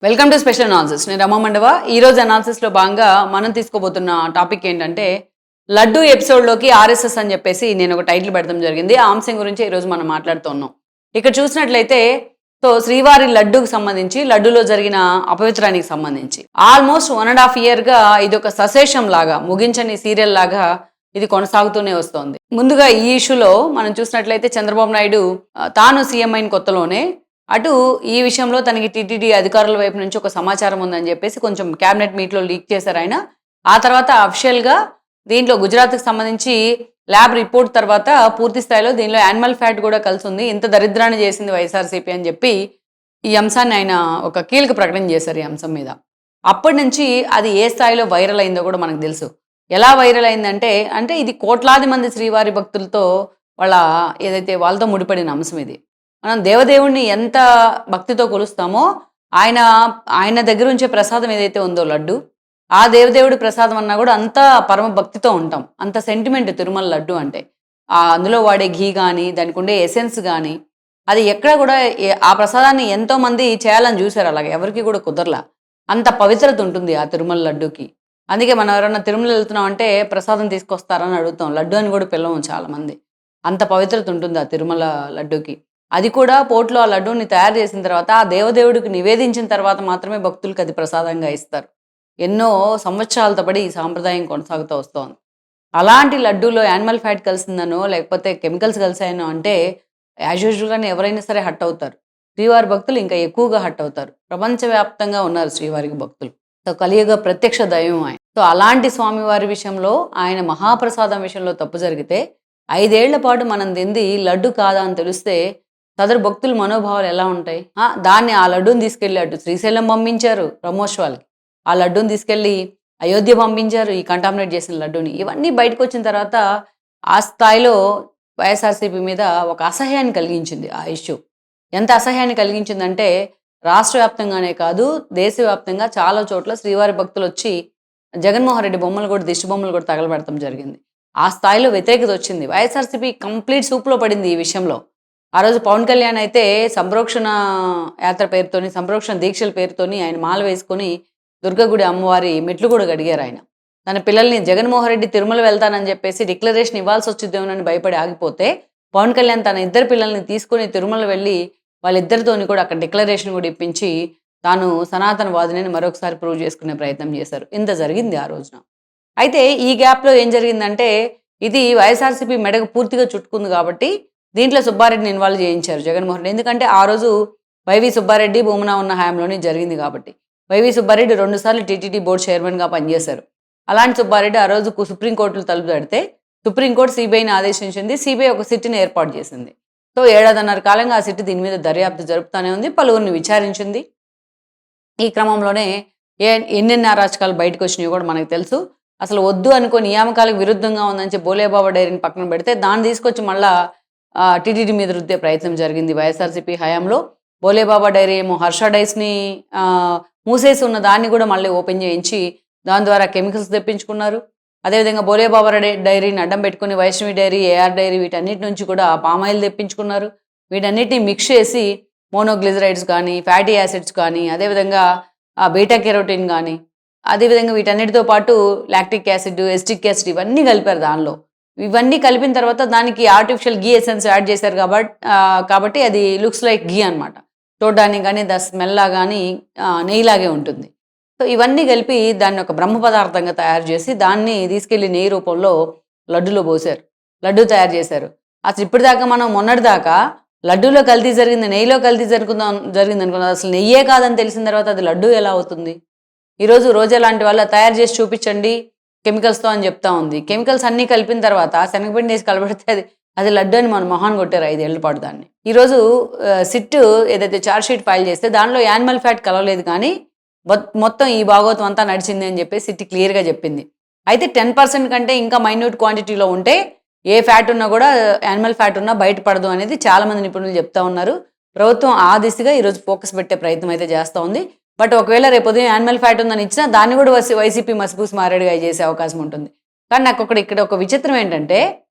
Welcome to special analysis. నేను రమా మండవ. ఈ రోజు అనాలిసిస్లో భాగంగా మనం తీసుకోబోతున్న టాపిక్ ఏంటంటే లడ్డు ఎపిసోడ్లోకి ఆర్ఎస్ఎస్ అని చెప్పేసి నేను ఒక టైటిల్ పెడతాం జరిగింది. ఆ అంశం గురించి ఈరోజు మనం మాట్లాడుతున్నాం. ఇక్కడ చూసినట్లయితే శ్రీవారి లడ్డుకు సంబంధించి లడ్డులో జరిగిన అపవిత్రానికి సంబంధించి ఆల్మోస్ట్ 1.5 ఇయర్గా ఇది ఒక సశేషం లాగా ముగించని సీరియల్ లాగా ఇది కొనసాగుతూనే వస్తోంది. ముందుగా ఈ ఇష్యూలో మనం చూసినట్లయితే చంద్రబాబు నాయుడు తాను సీఎం అయిన కొత్తలోనే అటు ఈ విషయంలో తనకి టీటీడీ అధికారుల వైపు నుంచి ఒక సమాచారం ఉందని చెప్పేసి కొంచెం క్యాబినెట్ మీట్లో లీక్ చేశారు ఆయన. ఆ తర్వాత అఫిషియల్గా దీంట్లో గుజరాత్కి సంబంధించి ల్యాబ్ రిపోర్ట్ తర్వాత పూర్తి స్థాయిలో దీనిలో యానిమల్ ఫ్యాట్ కూడా కలిసి ఉంది, ఇంత దరిద్రాన్ని చేసింది వైఎస్ఆర్సీపీ అని చెప్పి ఈ అంశాన్ని ఆయన ఒక కీలక ప్రకటన చేశారు ఈ అంశం మీద. అప్పటి నుంచి అది ఏ స్థాయిలో వైరల్ అయిందో కూడా మనకు తెలుసు. ఎలా వైరల్ అయిందంటే ఇది కోట్లాది మంది శ్రీవారి భక్తులతో ఏదైతే వాళ్ళతో ముడిపడిన అంశం ఇది. మనం దేవదేవుణ్ణి ఎంత భక్తితో కొలుస్తామో ఆయన దగ్గర ఉంచే ప్రసాదం ఏదైతే ఉందో లడ్డు, ఆ దేవదేవుడి ప్రసాదం అన్నా కూడా అంత పరమ భక్తితో ఉంటాం. అంత సెంటిమెంట్ తిరుమల లడ్డు అంటే. అందులో వాడే ఘీ కానీ దానికి ఉండే ఎసెన్స్ కానీ అది ఎక్కడ కూడా ఆ ప్రసాదాన్ని ఎంతోమంది చేయాలని చూశారు, అలాగే ఎవరికి కూడా కుదరలా. అంత పవిత్రత ఉంటుంది ఆ తిరుమల లడ్డుకి. అందుకే మనం ఎవరన్నా తిరుమల వెళ్తున్నాం అంటే ప్రసాదం తీసుకొస్తారని అడుగుతాం, లడ్డు అని కూడా పిల్లవం చాలామంది. అంత పవిత్రత ఉంటుంది ఆ తిరుమల లడ్డుకి. అది కూడా పోట్లో ఆ లడ్డూని తయారు చేసిన తర్వాత ఆ దేవదేవుడికి నివేదించిన తర్వాత మాత్రమే భక్తులకు అది ప్రసాదంగా ఇస్తారు. ఎన్నో సంవత్సరాలతో పడి ఈ సాంప్రదాయం కొనసాగుతూ వస్తోంది. అలాంటి లడ్డూలో యానిమల్ ఫ్యాట్ కలిసిందనో లేకపోతే కెమికల్స్ కలిసాయనో అంటే యాజ్ యూజువల్గానే ఎవరైనా సరే హట్ అవుతారు. శ్రీవారి భక్తులు ఇంకా ఎక్కువగా హట్ అవుతారు. ప్రపంచవ్యాప్తంగా ఉన్నారు శ్రీవారికి భక్తులు. కలియుగ ప్రత్యక్ష దైవం ఆయన. అలాంటి స్వామివారి విషయంలో ఆయన మహాప్రసాదం విషయంలో తప్పు జరిగితే 5 ఏళ్ల పాటు మనం తింది లడ్డు కాదా అని తెలిస్తే సదరు భక్తుల మనోభావాలు ఎలా ఉంటాయి? దాన్ని ఆ లడ్డూని తీసుకెళ్ళి అటు శ్రీశైలం పంపించారు బ్రహ్మోత్సవాలకి, ఆ లడ్డూని తీసుకెళ్ళి అయోధ్య పంపించారు ఈ కంటామినేట్ చేసిన లడ్డూని. ఇవన్నీ బయటకు వచ్చిన తర్వాత ఆ స్థాయిలో వైఎస్ఆర్సీపీ మీద ఒక అసహ్యాన్ని కలిగించింది ఆ ఇష్యూ. ఎంత అసహ్యాన్ని కలిగించిందంటే రాష్ట్ర వ్యాప్తంగానే కాదు, దేశవ్యాప్తంగా చాలా చోట్ల శ్రీవారి భక్తులు వచ్చి జగన్మోహన్ రెడ్డి బొమ్మలు కూడా దిష్టి బొమ్మలు కూడా తగలబెడతాం జరిగింది. ఆ స్థాయిలో వ్యతిరేకత వచ్చింది. వైఎస్ఆర్సీపీ కంప్లీట్ సూప్లో పడింది ఈ విషయంలో. ఆ రోజు పవన్ కళ్యాణ్ అయితే సంప్రోక్షణ యాత్ర పేరుతోని, సంప్రోక్షణ దీక్షల పేరుతోని ఆయన మాల వేసుకొని దుర్గగుడి అమ్మవారి మెట్లు కూడా గడిగారు ఆయన. తన పిల్లల్ని జగన్మోహన్ రెడ్డి తిరుమల వెళ్తానని చెప్పేసి డిక్లరేషన్ ఇవ్వాల్సి వచ్చిద్దేమోనని భయపడి ఆగిపోతే పవన్ కళ్యాణ్ తన 2 పిల్లల్ని తీసుకుని తిరుమల వెళ్ళి వాళ్ళిద్దరితోని కూడా అక్కడ డిక్లరేషన్ కూడా ఇప్పించి తాను సనాతనవాదిని మరొకసారి ప్రూవ్ చేసుకునే ప్రయత్నం చేశారు. ఇంత జరిగింది ఆ రోజున. అయితే ఈ గ్యాప్లో ఏం జరిగిందంటే ఇది వైఎస్ఆర్సీపీ మెడకు పూర్తిగా చుట్టుకుంది కాబట్టి దీంట్లో సుబ్బారెడ్డిని ఇన్వాల్వ్ చేయించారు జగన్మోహన్ రెడ్డి. ఎందుకంటే ఆ రోజు వైవి సుబ్బారెడ్డి భూమన ఉన్న హయాంలోనే జరిగింది కాబట్టి. వైవి సుబ్బారెడ్డి 2 సార్లు టీటీడీ బోర్డు చైర్మన్గా పనిచేశారు. అలాంటి సుబ్బారెడ్డి ఆ రోజు సుప్రీంకోర్టులు తలుపు తడితే సుప్రీంకోర్టు సిబిఐని ఆదేశించింది. సిబిఐ ఒక సిట్ని ఏర్పాటు చేసింది. 7.5 కాలంగా ఆ సిట్ దీని మీద దర్యాప్తు జరుపుతూనే ఉంది, పలువురిని విచారించింది. ఈ క్రమంలోనే ఎన్నెన్ని అరాచకాలు బయటకు వచ్చినాయో కూడా మనకు తెలుసు. అసలు వద్దు అనుకో నియామకాలకు విరుద్ధంగా ఉందని చెప్పి బోలేబాబా డైరీని పక్కన పెడితే దాన్ని తీసుకొచ్చి మళ్ళా టీటీడీ మీద రుద్దే ప్రయత్నం జరిగింది వైఎస్ఆర్సీపీ హయాంలో. బోలేబాబా డైరీ ఏమో హర్ష డైస్ని మూసేసి ఉన్న దాన్ని కూడా మళ్ళీ ఓపెన్ చేయించి దాని ద్వారా కెమికల్స్ తెప్పించుకున్నారు. అదేవిధంగా బోలేబాబా డైరీని అడ్డం పెట్టుకుని వైష్ణవి డైరీ, ఏఆర్ డైరీ వీటన్నిటి నుంచి కూడా పామాయిల్ తెప్పించుకున్నారు. వీటన్నిటిని మిక్స్ చేసి మోనోగ్లిజరైడ్స్ కానీ, ఫ్యాటీ యాసిడ్స్ కానీ, అదేవిధంగా బీటా కెరోటిన్ కానీ, అదేవిధంగా వీటన్నిటితో పాటు లాక్టిక్ యాసిడ్, ఎస్టిక్ యాసిడ్ ఇవన్నీ కలిపారు దానిలో. ఇవన్నీ కలిపిన తర్వాత దానికి ఆర్టిఫిషియల్ గీ ఎసెన్స్ యాడ్ చేశారు కాబట్టి అది లుక్స్ లైక్ గీ అనమాట. చూడడానికి కానీ స్మెల్లా కానీ నెయ్యిలాగే ఉంటుంది. ఇవన్నీ కలిపి దాన్ని ఒక బ్రహ్మ పదార్థంగా తయారు చేసి దాన్ని తీసుకెళ్లి నెయ్యి రూపంలో లడ్డులో పోసారు, లడ్డు తయారు చేశారు. అసలు ఇప్పటిదాకా మనం మొన్నటిదాకా లడ్డూలో కల్తీ జరిగింది, నెయ్యిలో కల్తీ జరిగింది అనుకున్నాం. అసలు నెయ్యే కాదని తెలిసిన తర్వాత అది లడ్డు ఎలా అవుతుంది? ఈరోజు రోజా లాంటి వాళ్ళ తయారు చేసి చూపించండి కెమికల్స్తో అని చెప్తా ఉంది. కెమికల్స్ అన్నీ కలిపిన తర్వాత శనగపిండి వేసి కలబెడితే అది లడ్డు అని మన మొహాన్ని కొట్టారు 5 ఏళ్ల పాటు దాన్ని. ఈరోజు సిట్ ఏదైతే ఛార్జ్ షీట్ ఫైల్ చేస్తే దానిలో యానిమల్ ఫ్యాట్ కలవలేదు, కానీ మొత్తం ఈ భాగవతం అంతా నడిచింది అని చెప్పి సిట్ క్లియర్గా చెప్పింది. అయితే 10% కంటే ఇంకా మైన్యూట్ క్వాంటిటీలో ఉంటే ఏ ఫ్యాట్ ఉన్నా కూడా యానిమల్ ఫ్యాట్ ఉన్నా బయటపడదు అనేది చాలామంది నిపుణులు చెప్తా ఉన్నారు. ప్రభుత్వం ఆ దిశగా ఈరోజు ఫోకస్ పెట్టే ప్రయత్నం అయితే చేస్తూ ఉంది. బట్ ఒకవేళ రేపొద్దున యానిమల్ ఫ్యాట్ ఉందని ఇచ్చినా దాన్ని కూడా వైసీపీ మసిపూసి మారేడుగా చేసే అవకాశం ఉంటుంది. కానీ నాకు ఇక్కడ ఒక విచిత్రం ఏంటంటే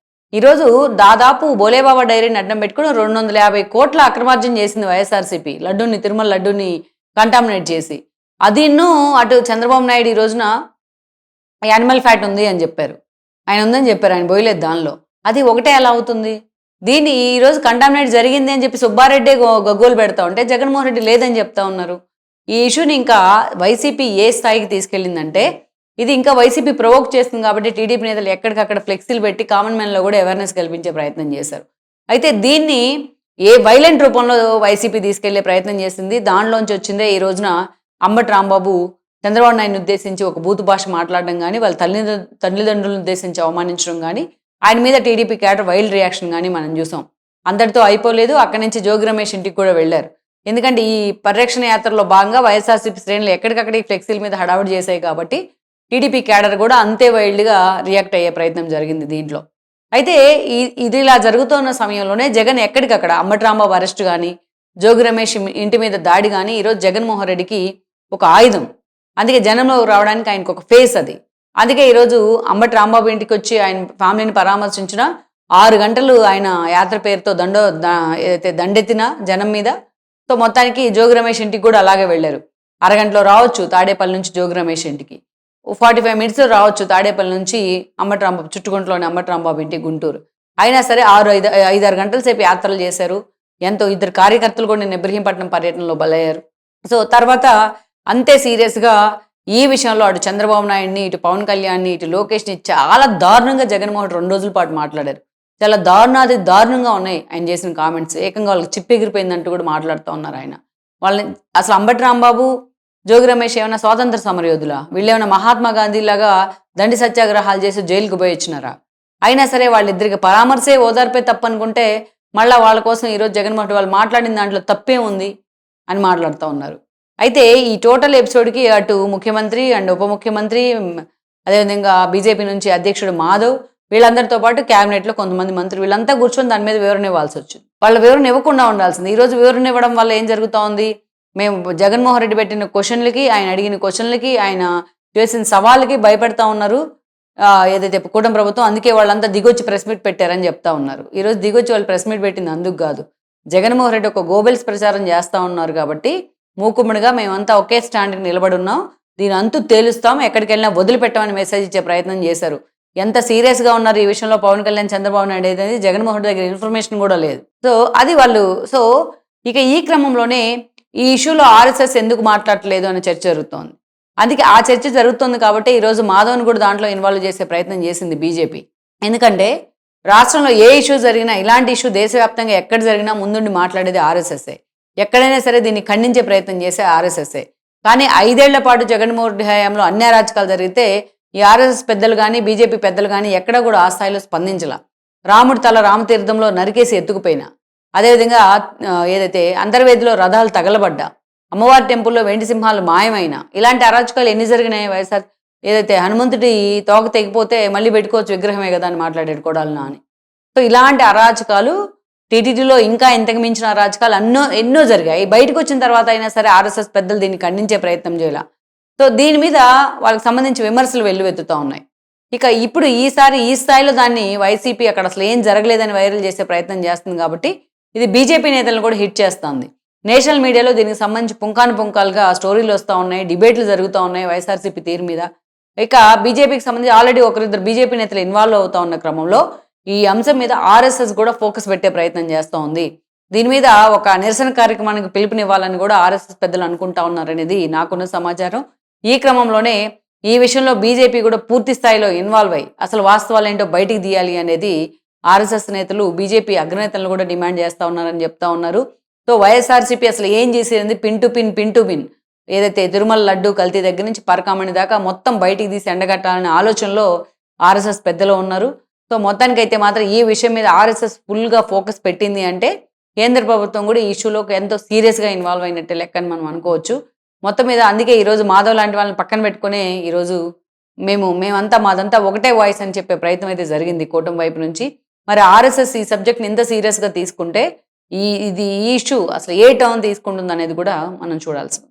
ఈరోజు దాదాపు బోలేబాబా డైరీని అడ్డం పెట్టుకుని 250 కోట్ల అక్రమార్జన చేసింది వైఎస్ఆర్సీపీ. తిరుమల లడ్డూని కంటామినేట్ చేసి. అదిను అటు చంద్రబాబు నాయుడు ఈ రోజున యానిమల్ ఫ్యాట్ ఉంది అని చెప్పారు. ఆయన ఉందని చెప్పారు. ఆయన పోయలేదు దానిలో. అది ఒకటే ఎలా అవుతుంది? దీన్ని ఈరోజు కంటామినేట్ జరిగింది అని చెప్పి సుబ్బారెడ్డి గగ్గోలు పెడతా ఉంటే జగన్మోహన్ రెడ్డి లేదని చెప్తా ఉన్నారు. ఈ ఇష్యూని ఇంకా వైసీపీ ఏ స్థాయికి తీసుకెళ్ళిందంటే ఇది ఇంకా వైసీపీ ప్రొవోక్ చేస్తుంది కాబట్టి టీడీపీ నేతలు ఎక్కడికక్కడ ఫ్లెక్సీలు పెట్టి కామన్ మ్యాన్లో కూడా అవేర్నెస్ కల్పించే ప్రయత్నం చేశారు. అయితే దీన్ని ఏ వైలెంట్ రూపంలో వైసీపీ తీసుకెళ్లే ప్రయత్నం చేసింది. దానిలోంచి వచ్చిందే ఈ రోజున అంబటి రాంబాబు చంద్రబాబు నాయుడిని ఉద్దేశించి ఒక బూతు భాష మాట్లాడడం కానీ, వాళ్ళ తల్లిదండ్రులను ఉద్దేశించి అవమానించడం కానీ, ఆయన మీద టీడీపీ క్యాడర్ వైల్డ్ రియాక్షన్ కానీ మనం చూసాం. అందరితో అయిపోలేదు. అక్కడి నుంచి జోగి రమేష్ ఇంటికి కూడా వెళ్లారు. ఎందుకంటే ఈ పరిరక్షణ యాత్రలో భాగంగా వైఎస్ఆర్సీపీ శ్రేణులు ఎక్కడికక్కడ ఈ ఫ్లెక్సీల మీద హడావుడి చేశాయి కాబట్టి టీడీపీ క్యాడర్ కూడా అంతే వైల్డ్గా రియాక్ట్ అయ్యే ప్రయత్నం జరిగింది దీంట్లో. అయితే ఇది ఇలా జరుగుతున్న సమయంలోనే జగన్ ఎక్కడికక్కడ అంబటి రాంబాబు అరెస్ట్ కానీ, జోగి రమేష్ ఇంటి మీద దాడి కానీ ఈరోజు జగన్మోహన్ రెడ్డికి ఒక ఆయుధం. అందుకే జనంలో రావడానికి ఆయనకు ఒక ఫేస్ అది. అందుకే ఈరోజు అంబటి రాంబాబు ఇంటికి వచ్చి ఆయన ఫ్యామిలీని పరామర్శించిన 6 గంటలు ఆయన యాత్ర పేరుతో ఏదైతే దండెత్తిన జనం మీద. సో మొత్తానికి జోగి రమేష్ ఇంటికి కూడా అలాగే వెళ్ళారు. అరగంటలో రావచ్చు తాడేపల్లి నుంచి జోగి రమేష్ ఇంటికి, 45 మినిట్స్లో రావచ్చు తాడేపల్లి నుంచి అంబటి రాంబాబు చుట్టుకుంటలోని అంబటి రాంబాబు ఇంటికి గుంటూరు. అయినా సరే 5-6 గంటల సేపు యాత్రలు చేశారు. ఎంతో ఇద్దరు కార్యకర్తలు కూడా నేను ఇబ్రహీంపట్నం పర్యటనలో బలయ్యారు. సో తర్వాత అంతే సీరియస్గా ఈ విషయంలో అటు చంద్రబాబు నాయుడిని, ఇటు పవన్ కళ్యాణ్ని, ఇటు లోకేష్ని చాలా దారుణంగా జగన్మోహన్ 2 రోజుల పాటు మాట్లాడారు. చాలా దారుణంగా ఉన్నాయి ఆయన చేసిన కామెంట్స్. ఏకంగా వాళ్ళకి చిప్పెగిరిపోయిందంటూ కూడా మాట్లాడుతూ ఉన్నారు ఆయన. వాళ్ళని అసలు అంబటి రాంబాబు, జోగి రమేష్ ఏమైనా స్వాతంత్ర సమరయోధులా? వీళ్ళేమైనా మహాత్మా గాంధీ లాగా దండి సత్యాగ్రహాలు చేసి జైలుకు పోయి వచ్చినారా? అయినా సరే వాళ్ళిద్దరికి పరామర్శే ఓదార్పే తప్పనుకుంటే మళ్ళీ వాళ్ళ కోసం ఈరోజు జగన్మోహన్ వాళ్ళు మాట్లాడిన దాంట్లో తప్పే ఉంది అని మాట్లాడుతూ ఉన్నారు. అయితే ఈ టోటల్ ఎపిసోడ్కి అటు ముఖ్యమంత్రి అండ్ ఉప ముఖ్యమంత్రి, అదేవిధంగా బీజేపీ నుంచి అధ్యక్షుడు మాధవ్, వీళ్ళందరితో పాటు క్యాబినెట్లో కొంతమంది మంత్రులు వీళ్ళంతా కూర్చొని దాని మీద వివరణ ఇవ్వాల్సి వచ్చింది. వాళ్ళ వివరణ ఇవ్వకుండా ఉండాల్సింది. ఈరోజు వివరణ ఇవ్వడం వల్ల ఏం జరుగుతూ ఉంది? మేము జగన్మోహన్ రెడ్డి పెట్టిన క్వశ్చన్లకి, ఆయన అడిగిన క్వశ్చన్లకి, ఆయన చేసిన సవాళ్ళకి భయపెడతా ఉన్నారు ఏదైతే కూటమి ప్రభుత్వం. అందుకే వాళ్ళంతా దిగొచ్చి ప్రెస్ మీట్ పెట్టారని చెప్తా ఉన్నారు. ఈరోజు దిగొచ్చి వాళ్ళు ప్రెస్ మీట్ పెట్టింది అందుకు కాదు, జగన్మోహన్ రెడ్డి ఒక గోబెల్స్ ప్రచారం చేస్తూ ఉన్నారు కాబట్టి మూకుమ్మడిగా మేమంతా ఒకే స్టాండ్కి నిలబడి ఉన్నాం, దీని అంతు తేలుస్తాం, ఎక్కడికి వెళ్ళినా వదిలిపెట్టామని మెసేజ్ ఇచ్చే ప్రయత్నం చేశారు. ఎంత సీరియస్గా ఉన్నారు ఈ విషయంలో పవన్ కళ్యాణ్, చంద్రబాబు నాయుడు అనేది జగన్మోహన్ రెడ్డి దగ్గర ఇన్ఫర్మేషన్ కూడా లేదు. సో అది వాళ్ళు. సో ఇక ఈ క్రమంలోనే ఈ ఇష్యూలో ఆర్ఎస్ఎస్ ఎందుకు మాట్లాడట్లేదు అనే చర్చ జరుగుతోంది. అందుకే ఆ చర్చ జరుగుతుంది కాబట్టి ఈరోజు మాధవ్ని కూడా దాంట్లో ఇన్వాల్వ్ చేసే ప్రయత్నం చేసింది బీజేపీ. ఎందుకంటే రాష్ట్రంలో ఏ ఇష్యూ జరిగినా, ఇలాంటి ఇష్యూ దేశవ్యాప్తంగా ఎక్కడ జరిగినా ముందుండి మాట్లాడేది ఆర్ఎస్ఎస్ఏ. ఎక్కడైనా సరే దీన్ని ఖండించే ప్రయత్నం చేసే ఆర్ఎస్ఎస్ఏ. కానీ 5 ఏళ్ల పాటు జగన్మోహన్ రెడ్డి హయాంలో అన్ని అరాచకాలు జరిగితే ఈ ఆర్ఎస్ఎస్ పెద్దలు కానీ, బీజేపీ పెద్దలు కానీ ఎక్కడ కూడా ఆ స్థాయిలో స్పందించాల. రాముడి తల రామతీర్థంలో నరికేసి ఎత్తుకుపోయినా, అదేవిధంగా ఏదైతే అంతర్వేదిలో రథాలు తగలబడ్డా, అమ్మవారి టెంపుల్లో వెండి సింహాలు మాయమైన, ఇలాంటి అరాచకాలు ఎన్ని జరిగినాయి? వైఎస్ఆర్ ఏదైతే హనుమంతుడి తోక తెగిపోతే మళ్ళీ పెట్టుకోవచ్చు విగ్రహమే కదా అని మాట్లాడాడు కొడాలనా అని. సో ఇలాంటి అరాచకాలు టీటీడీలో ఇంకా ఇంతకు మించిన అరాచకాలు ఎన్నో జరిగాయి. బయటకు వచ్చిన తర్వాత అయినా సరే ఆర్ఎస్ఎస్ పెద్దలు దీన్ని ఖండించే ప్రయత్నం చేయాల. సో దీని మీద వాళ్ళకి సంబంధించి విమర్శలు వెల్లువెత్తుతూ ఉన్నాయి. ఇక ఇప్పుడు ఈసారి ఈ స్థాయిలో దాన్ని వైసీపీ అక్కడ అసలు ఏం జరగలేదని వైరల్ చేసే ప్రయత్నం చేస్తుంది కాబట్టి ఇది బీజేపీ నేతలను కూడా హిట్ చేస్తుంది. నేషనల్ మీడియాలో దీనికి సంబంధించి పుంకాలుగా స్టోరీలు వస్తూ ఉన్నాయి, డిబేట్లు జరుగుతూ ఉన్నాయి వైఎస్ఆర్సీపీ తీరు మీద. ఇక బీజేపీకి సంబంధించి ఆల్రెడీ ఒకరిద్దరు బీజేపీ నేతలు ఇన్వాల్వ్ అవుతా ఉన్న క్రమంలో ఈ అంశం మీద ఆర్ఎస్ఎస్ కూడా ఫోకస్ పెట్టే ప్రయత్నం చేస్తూ ఉంది. దీని మీద ఒక నిరసన కార్యక్రమానికి పిలుపునివ్వాలని కూడా ఆర్ఎస్ఎస్ పెద్దలు అనుకుంటా ఉన్నారనేది నాకున్న సమాచారం. ఈ క్రమంలోనే ఈ విషయంలో బీజేపీ కూడా పూర్తి స్థాయిలో ఇన్వాల్వ్ అయ్యి అసలు వాస్తవాలు ఏంటో బయటికి తీయాలి అనేది ఆర్ఎస్ఎస్ నేతలు, బీజేపీ అగ్రనేతలను కూడా డిమాండ్ చేస్తూ ఉన్నారని చెప్తా ఉన్నారు. సో వైఎస్ఆర్సీపీ అసలు ఏం చేసేది పిన్ టు పిన్ ఏదైతే తిరుమల లడ్డు కల్తీ దగ్గర నుంచి పరకామణి దాకా మొత్తం బయటికి తీసి ఎండగట్టాలనే ఆలోచనలో ఆర్ఎస్ఎస్ పెద్దలు ఉన్నారు. సో మొత్తానికైతే మాత్రం ఈ విషయం మీద ఆర్ఎస్ఎస్ ఫుల్గా ఫోకస్ పెట్టింది అంటే కేంద్ర ప్రభుత్వం కూడా ఈ ఇష్యూలోకి ఎంతో సీరియస్గా ఇన్వాల్వ్ అయినట్టే లెక్కని మనం అనుకోవచ్చు. మొత్తం మీద అందుకే ఈరోజు మాధవ్ లాంటి వాళ్ళని పక్కన పెట్టుకునే ఈరోజు మాదంతా ఒకటే వాయిస్ అని చెప్పే ప్రయత్నం అయితే జరిగింది కూటమి వైపు నుంచి. మరి ఆర్ఎస్ఎస్ ఈ సబ్జెక్ట్ని ఇంత సీరియస్గా తీసుకుంటే ఈ ఇష్యూ అసలు ఏ టర్న్ తీసుకుంటుంది అనేది కూడా మనం చూడాల్సింది.